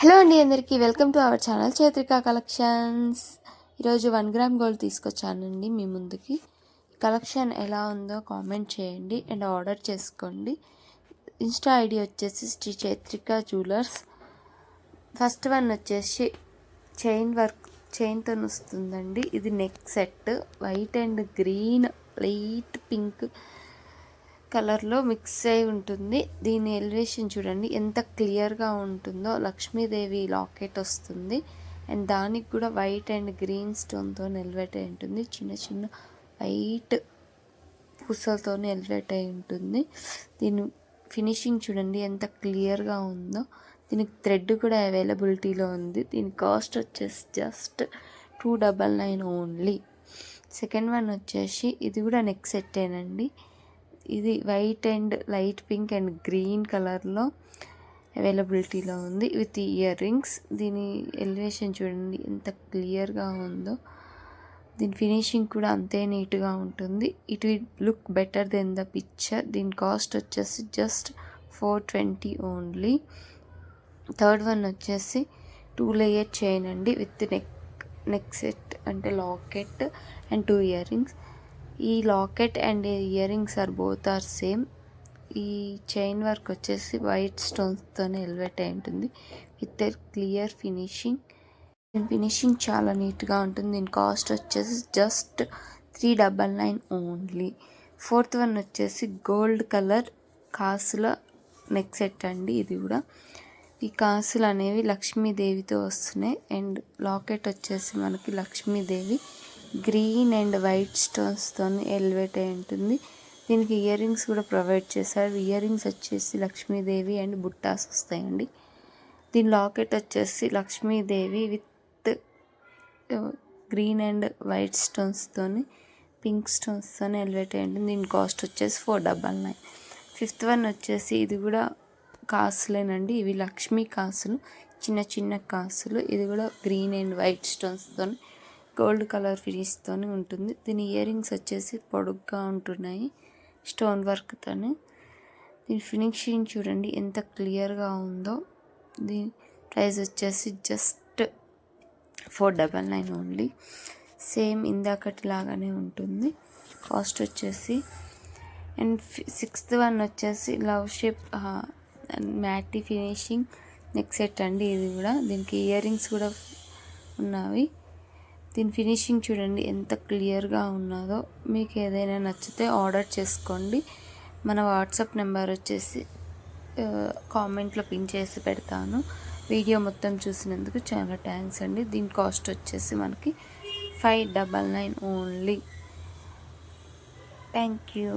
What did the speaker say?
Hello అండి, అందరికీ welcome to our channel Chaitrika collections. ఈరోజు 1 గ్రామ్ గోల్డ్ తీసుకొచ్చానండి మీ ముందుకి. కలెక్షన్ ఎలా ఉందో కామెంట్ చేయండి అండ్ ఆర్డర్ చేసుకోండి. ఇన్స్టా ఐడి వచ్చేసి Shri Chaitrika jewellers. First one వచ్చేసి చైన్తో వస్తుందండి. ఇది neck set, white and green light pink కలర్లో మిక్స్ అయి ఉంటుంది. దీని ఎలివేషన్ చూడండి ఎంత క్లియర్గా ఉంటుందో. లక్ష్మీదేవి లాకెట్ వస్తుంది అండ్ దానికి కూడా వైట్ అండ్ గ్రీన్ స్టోన్తో ఎలివేట్ అయి ఉంటుంది. చిన్న చిన్న వైట్ పూసలతో ఎలివేట్ అయి ఉంటుంది. దీని ఫినిషింగ్ చూడండి ఎంత క్లియర్గా ఉందో. దీనికి థ్రెడ్ కూడా అవైలబిలిటీలో ఉంది. దీని కాస్ట్ వచ్చేసి జస్ట్ 299 ఓన్లీ. సెకండ్ వన్ వచ్చేసి ఇది కూడా నెక్ సెట్టేనండి. ఇది white and light pink and green కలర్లో అవైలబిలిటీలో ఉంది విత్ ఇయర్ రింగ్స్. దీని ఎలివేషన్ చూడండి ఎంత క్లియర్గా ఉందో. దీని ఫినిషింగ్ కూడా అంతే నీట్గా ఉంటుంది. It will look better than the picture. దీని కాస్ట్ వచ్చేసి జస్ట్ 420 ఓన్లీ. థర్డ్ వన్ వచ్చేసి 2 లేయర్ చైన్ అండి విత్ నెక్ సెట్ అంటే లాకెట్ అండ్ 2 ఇయర్ రింగ్స్. ఈ locket and earrings both are same. ఈ చైన్ వర్క్ వచ్చేసి వైట్ స్టోన్స్తోనే elevate అయి ఉంటుంది విత్ క్లియర్ ఫినిషింగ్. ఫినిషింగ్ చాలా నీట్గా ఉంటుంది. దీని కాస్ట్ వచ్చేసి జస్ట్ 399 ఓన్లీ. ఫోర్త్ వన్ వచ్చేసి గోల్డ్ కలర్ కాసుల నెక్ సెట్ అండి. ఇది కూడా ఈ కాసులు అనేవి లక్ష్మీదేవితో వస్తున్నాయి అండ్ లాకెట్ వచ్చేసి మనకి లక్ష్మీదేవి గ్రీన్ అండ్ వైట్ స్టోన్స్తో ఎలివేట్ అయి ఉంటుంది. దీనికి ఇయర్ రింగ్స్ కూడా ప్రొవైడ్ చేశారు. ఇయర్ రింగ్స్ వచ్చేసి లక్ష్మీదేవి అండ్ బుట్టాస్ వస్తాయండి. దీని లాకెట్ వచ్చేసి Lakshmidevi with green and white స్టోన్స్తో పింక్ స్టోన్స్తో ఎలివేట్ అయి ఉంటుంది. దీని కాస్ట్ వచ్చేసి 499. ఫిఫ్త్ వన్ వచ్చేసి ఇది కూడా కాసులేనండి. ఇవి లక్ష్మీ కాసులు, చిన్న చిన్న కాసులు. ఇది కూడా గ్రీన్ అండ్ వైట్ స్టోన్స్తో గోల్డ్ కలర్ ఫినిష్తో ఉంటుంది. దీని ఇయర్ రింగ్స్ వచ్చేసి పొడుగ్గా ఉంటున్నాయి స్టోన్ వర్క్తో. దీని ఫినిషింగ్ చూడండి ఎంత క్లియర్గా ఉందో. దీని ప్రైస్ వచ్చేసి జస్ట్ 499 ఓన్లీ. సేమ్ ఇందాకటి లాగానే ఉంటుంది కాస్ట్ వచ్చేసి. అండ్ సిక్స్త్ వన్ వచ్చేసి love shape మ్యాటీ finishing neck set అండి. ఇది కూడా దీనికి ఇయర్ రింగ్స్ కూడా ఉన్నవి. దీని ఫినిషింగ్ చూడండి ఎంత క్లియర్గా ఉన్నదో. మీకు ఏదైనా నచ్చితే ఆర్డర్ చేసుకోండి. మన వాట్సాప్ నెంబర్ వచ్చేసి కామెంట్లో పిన్ చేసి పెడతాను. వీడియో మొత్తం చూసినందుకు చాలా థ్యాంక్స్ అండి. దీని కాస్ట్ వచ్చేసి మనకి 599 ఓన్లీ. Thank you.